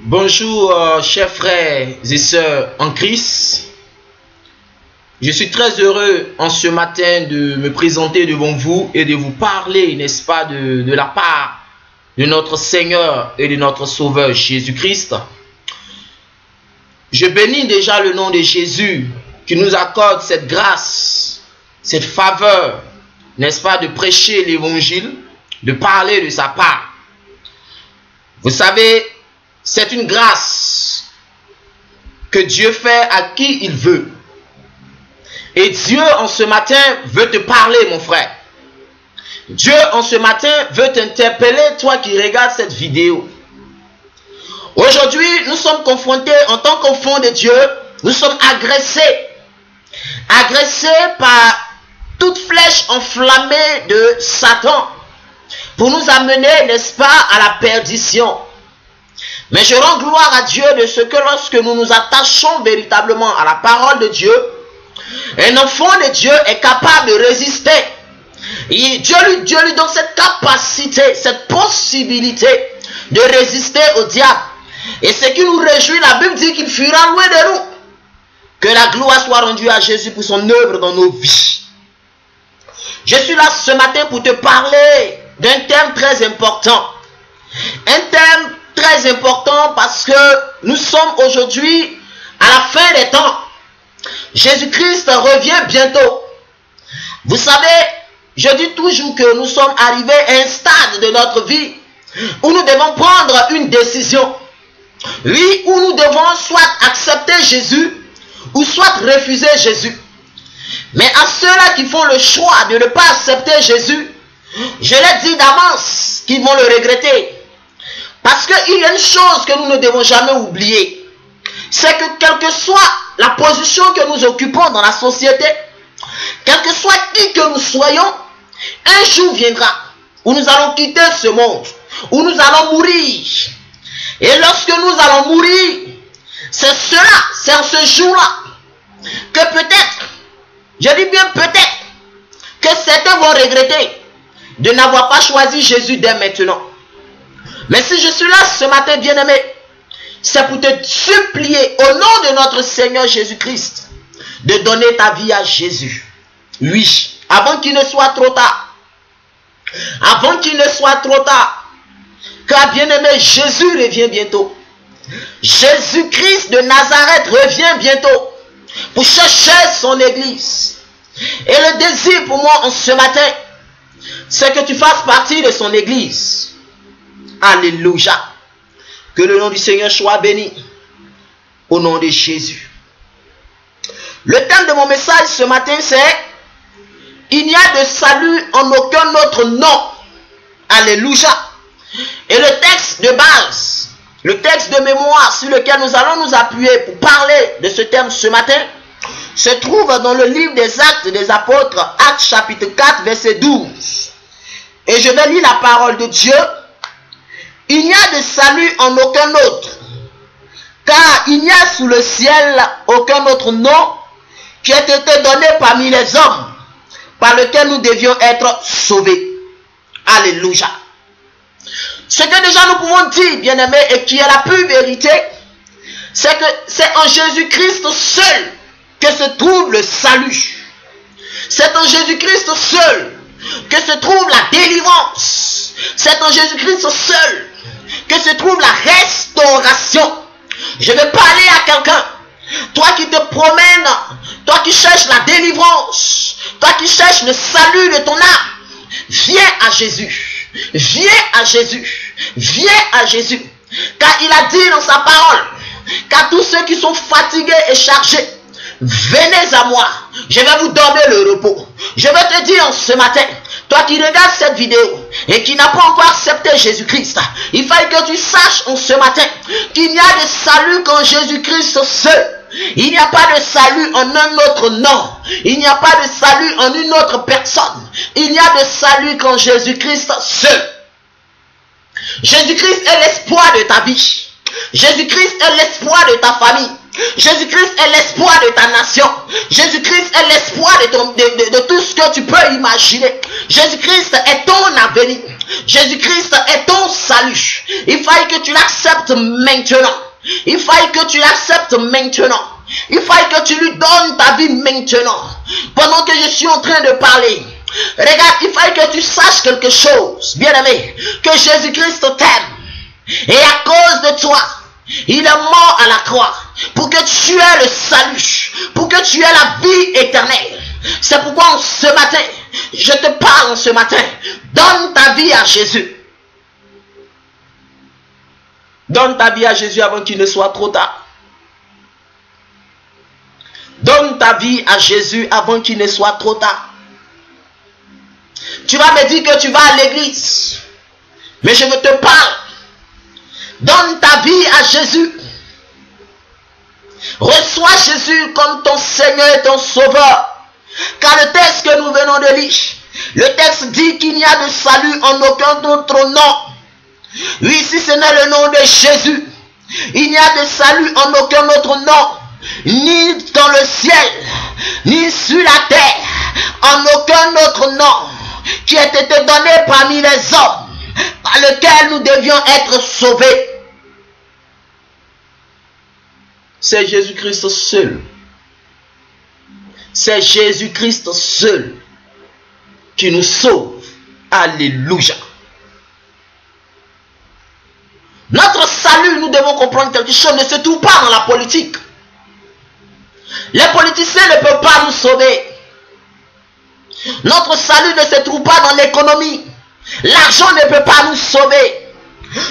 Bonjour chers frères et sœurs en Christ. Je suis très heureux en ce matin de me présenter devant vous et de vous parler, n'est-ce pas, de la part de notre Seigneur et de notre Sauveur Jésus-Christ. Je bénis déjà le nom de Jésus qui nous accorde cette grâce, cette faveur, n'est-ce pas, de prêcher l'évangile, de parler de sa part. Vous savez, c'est une grâce que Dieu fait à qui il veut. Et Dieu en ce matin veut te parler, mon frère. Dieu en ce matin veut t'interpeller, toi qui regardes cette vidéo. Aujourd'hui, nous sommes confrontés en tant qu'enfants de Dieu, nous sommes agressés. Agressés par toute flèche enflammée de Satan pour nous amener, n'est-ce pas, à la perdition. Mais je rends gloire à Dieu de ce que lorsque nous nous attachons véritablement à la parole de Dieu, un enfant de Dieu est capable de résister. Et Dieu lui donne cette capacité, cette possibilité de résister au diable. Et ce qui nous réjouit, la Bible dit qu'il fuira loin de nous. Que la gloire soit rendue à Jésus pour son œuvre dans nos vies. Je suis là ce matin pour te parler d'un thème très important. Un thème très important parce que nous sommes aujourd'hui à la fin des temps. Jésus-Christ revient bientôt. Vous savez, je dis toujours que nous sommes arrivés à un stade de notre vie où nous devons prendre une décision. Oui, où nous devons soit accepter Jésus ou soit refuser Jésus. Mais à ceux-là qui font le choix de ne pas accepter Jésus, je l'ai dit d'avance qu'ils vont le regretter. Parce qu'il y a une chose que nous ne devons jamais oublier. C'est que quelle que soit la position que nous occupons dans la société, quel que soit qui que nous soyons, un jour viendra où nous allons quitter ce monde, où nous allons mourir. Et lorsque nous allons mourir, c'est cela, c'est en ce jour-là que peut-être, je dis bien peut-être, que certains vont regretter de n'avoir pas choisi Jésus dès maintenant. Mais si je suis là ce matin, bien-aimé, c'est pour te supplier au nom de notre Seigneur Jésus-Christ de donner ta vie à Jésus. Oui, avant qu'il ne soit trop tard. Avant qu'il ne soit trop tard. Car bien-aimé, Jésus revient bientôt. Jésus-Christ de Nazareth revient bientôt pour chercher son église. Et le désir pour moi en ce matin, c'est que tu fasses partie de son église. Alléluia. Que le nom du Seigneur soit béni. Au nom de Jésus. Le thème de mon message ce matin, c'est il n'y a de salut en aucun autre nom. Alléluia. Et le texte de base, le texte de mémoire sur lequel nous allons nous appuyer pour parler de ce thème ce matin, se trouve dans le livre des Actes des Apôtres, Actes chapitre 4, verset 12. Et je vais lire la parole de Dieu. Il n'y a de salut en aucun autre, car il n'y a sous le ciel aucun autre nom qui ait été donné parmi les hommes, par lequel nous devions être sauvés. Alléluia. Ce que déjà nous pouvons dire, bien-aimés, et qui est la pure vérité, c'est que c'est en Jésus-Christ seul que se trouve le salut. C'est en Jésus-Christ seul que se trouve la délivrance. C'est en Jésus-Christ seul que se trouve la restauration. Je vais parler à quelqu'un. Toi qui te promènes, toi qui cherches la délivrance, toi qui cherches le salut de ton âme, viens à Jésus. Viens à Jésus. Viens à Jésus. Car il a dit dans sa parole qu'à tous ceux qui sont fatigués et chargés, venez à moi. Je vais vous donner le repos. Je vais te dire ce matin, toi qui regardes cette vidéo et qui n'as pas encore accepté Jésus-Christ, il fallait que tu saches en ce matin qu'il n'y a de salut qu'en Jésus-Christ seul. Il n'y a pas de salut en un autre nom. Il n'y a pas de salut en une autre personne. Il n'y a de salut qu'en Jésus-Christ seul. Jésus-Christ est l'espoir de ta vie. Jésus-Christ est l'espoir de ta famille. Jésus-Christ est l'espoir de ta nation. Jésus-Christ est l'espoir de tout ce que tu peux imaginer. Jésus-Christ est ton avenir. Jésus-Christ est ton salut. Il faille que tu l'acceptes maintenant. Il faille que tu l'acceptes maintenant. Il faille que tu lui donnes ta vie maintenant. Pendant que je suis en train de parler, regarde, il faille que tu saches quelque chose, bien-aimé, que Jésus-Christ t'aime. Et à cause de toi, il est mort à la croix pour que tu aies le salut, pour que tu aies la vie éternelle. C'est pourquoi ce matin, je te parle ce matin. Donne ta vie à Jésus. Donne ta vie à Jésus avant qu'il ne soit trop tard. Donne ta vie à Jésus avant qu'il ne soit trop tard. Tu vas me dire que tu vas à l'église, mais je te parle. Donne ta vie à Jésus. Reçois Jésus comme ton Seigneur et ton Sauveur. Car le texte que nous venons de lire, le texte dit qu'il n'y a de salut en aucun autre nom. Oui, si ce n'est le nom de Jésus, il n'y a de salut en aucun autre nom, ni dans le ciel, ni sur la terre, en aucun autre nom qui ait été donné parmi les hommes, par lequel nous devions être sauvés. C'est Jésus-Christ seul. C'est Jésus-Christ seul qui nous sauve. Alléluia. Notre salut, nous devons comprendre quelque chose, ne se trouve pas dans la politique. Les politiciens ne peuvent pas nous sauver. Notre salut ne se trouve pas dans l'économie. L'argent ne peut pas nous sauver.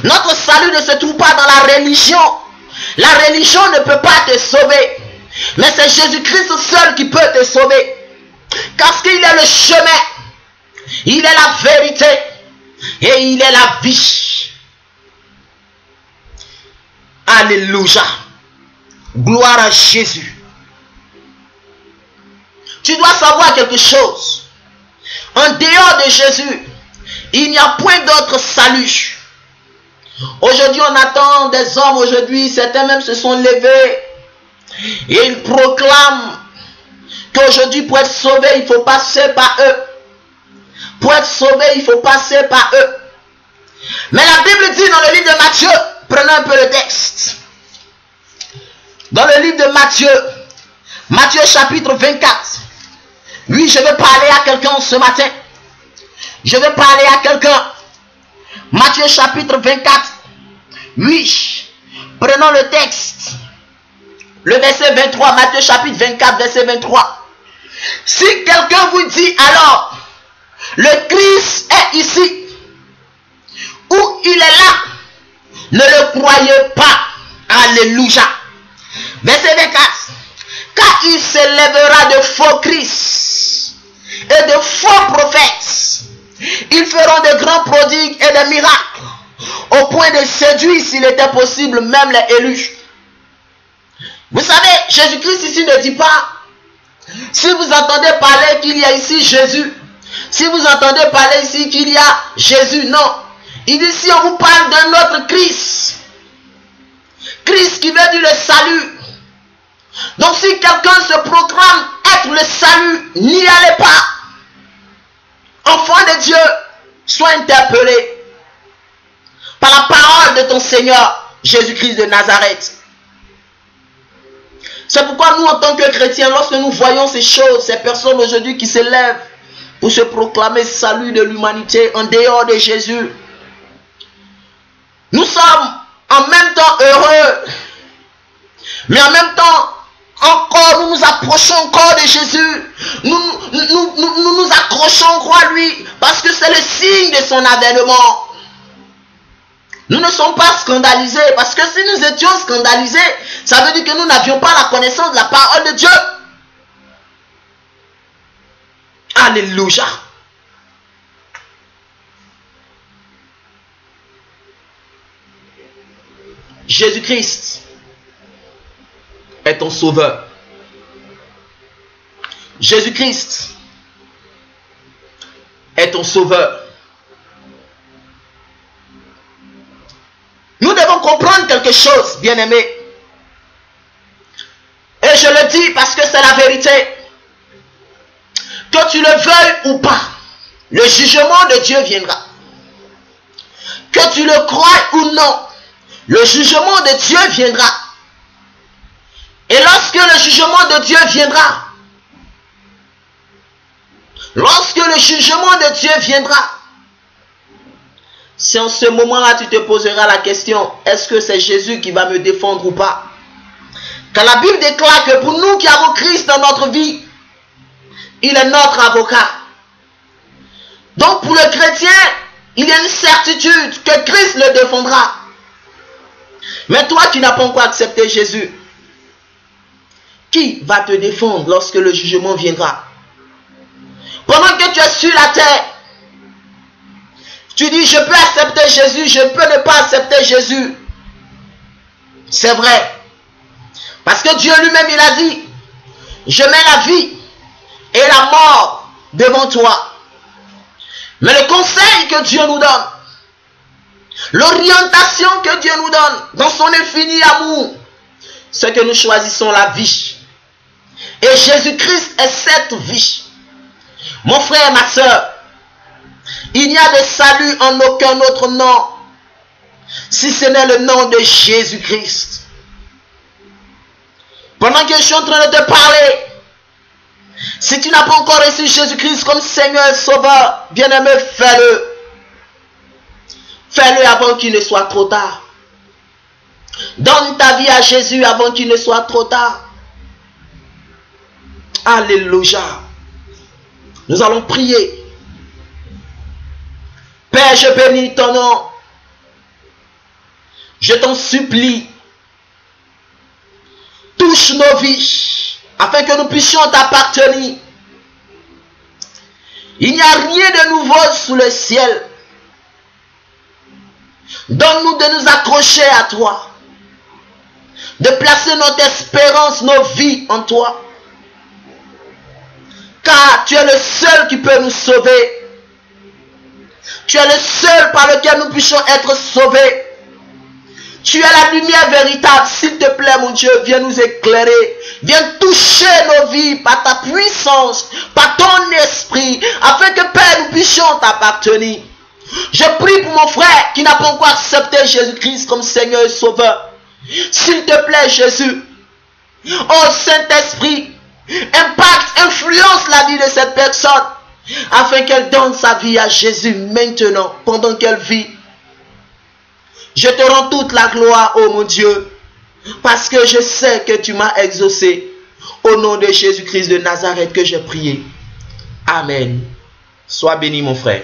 Notre salut ne se trouve pas dans la religion. La religion ne peut pas te sauver. Mais c'est Jésus-Christ seul qui peut te sauver. Parce qu'il est le chemin. Il est la vérité. Et il est la vie. Alléluia. Gloire à Jésus. Tu dois savoir quelque chose. En dehors de Jésus, il n'y a point d'autre salut. Aujourd'hui, on attend des hommes. Aujourd'hui, certains même se sont levés. Et ils proclament qu'aujourd'hui, pour être sauvé, il faut passer par eux. Pour être sauvé, il faut passer par eux. Mais la Bible dit dans le livre de Matthieu, prenez un peu le texte. Dans le livre de Matthieu, Matthieu chapitre 24. Oui, je vais parler à quelqu'un ce matin. Je vais parler à quelqu'un. Matthieu chapitre 24. Oui, prenons le texte. Le verset 23, Matthieu chapitre 24, verset 23. Si quelqu'un vous dit alors, le Christ est ici, ou il est là, ne le croyez pas. Alléluia. Verset 24. Car il s'élèvera de faux Christ et de faux prophètes. Ils feront de grands prodigues et de miracles, au point de séduire, s'il était possible, même les élus. Vous savez, Jésus-Christ ici ne dit pas, si vous entendez parler qu'il y a ici Jésus, si vous entendez parler ici qu'il y a Jésus, non. Il dit, si on vous parle d'un autre Christ, Christ qui veut dire le salut. Donc si quelqu'un se proclame être le salut, n'y allez pas. Enfant de Dieu, sois interpellé par la parole de ton Seigneur Jésus-Christ de Nazareth. C'est pourquoi nous, en tant que chrétiens, lorsque nous voyons ces choses, ces personnes aujourd'hui qui se lèvent pour se proclamer salut de l'humanité en dehors de Jésus, nous sommes en même temps heureux, mais en même temps encore nous nous approchons encore de Jésus. Nous accrochons encore à lui parce que c'est le signe de son avènement. Nous ne sommes pas scandalisés, parce que si nous étions scandalisés, ça veut dire que nous n'avions pas la connaissance de la parole de Dieu. Alléluia. Jésus-Christ est ton sauveur. Jésus-Christ est ton sauveur. Nous devons comprendre quelque chose, bien-aimés. Et je le dis parce que c'est la vérité. Que tu le veuilles ou pas, le jugement de Dieu viendra. tu le crois ou non, le jugement de Dieu viendra. Et lorsque le jugement de Dieu viendra, c'est en ce moment-là tu te poseras la question, est-ce que c'est Jésus qui va me défendre ou pas? Car la Bible déclare que pour nous qui avons Christ dans notre vie, il est notre avocat. Donc pour le chrétien, il y a une certitude que Christ le défendra. Mais toi qui n'as pas encore accepté Jésus, qui va te défendre lorsque le jugement viendra? Pendant que tu es sur la terre, tu dis je peux accepter Jésus, je peux ne pas accepter Jésus. C'est vrai. Parce que Dieu lui-même il a dit, je mets la vie et la mort devant toi. Mais le conseil que Dieu nous donne, l'orientation que Dieu nous donne dans son infini amour, c'est que nous choisissons la vie. Et Jésus-Christ est cette vie. Mon frère, ma soeur, il n'y a de salut en aucun autre nom, si ce n'est le nom de Jésus-Christ. Pendant que je suis en train de te parler, si tu n'as pas encore reçu Jésus-Christ comme Seigneur et Sauveur, bien-aimé, fais-le. Fais-le avant qu'il ne soit trop tard. Donne ta vie à Jésus avant qu'il ne soit trop tard. Alléluia. Nous allons prier. Père, je bénis ton nom. Je t'en supplie. Touche nos vies, afin que nous puissions t'appartenir. Il n'y a rien de nouveau sous le ciel. Donne-nous de nous accrocher à toi, de placer notre espérance, nos vies en toi. Car tu es le seul qui peut nous sauver. Tu es le seul par lequel nous puissions être sauvés. Tu es la lumière véritable. S'il te plaît, mon Dieu, viens nous éclairer. Viens toucher nos vies par ta puissance, par ton esprit, afin que, Père, nous puissions t'appartenir. Je prie pour mon frère qui n'a pas encore accepté Jésus-Christ comme Seigneur et Sauveur. S'il te plaît, Jésus, oh Saint-Esprit, impacte, influence la vie de cette personne, afin qu'elle donne sa vie à Jésus maintenant, pendant qu'elle vit. Je te rends toute la gloire, oh mon Dieu, parce que je sais que tu m'as exaucé. Au nom de Jésus-Christ de Nazareth que j'ai prié. Amen. Sois béni, mon frère.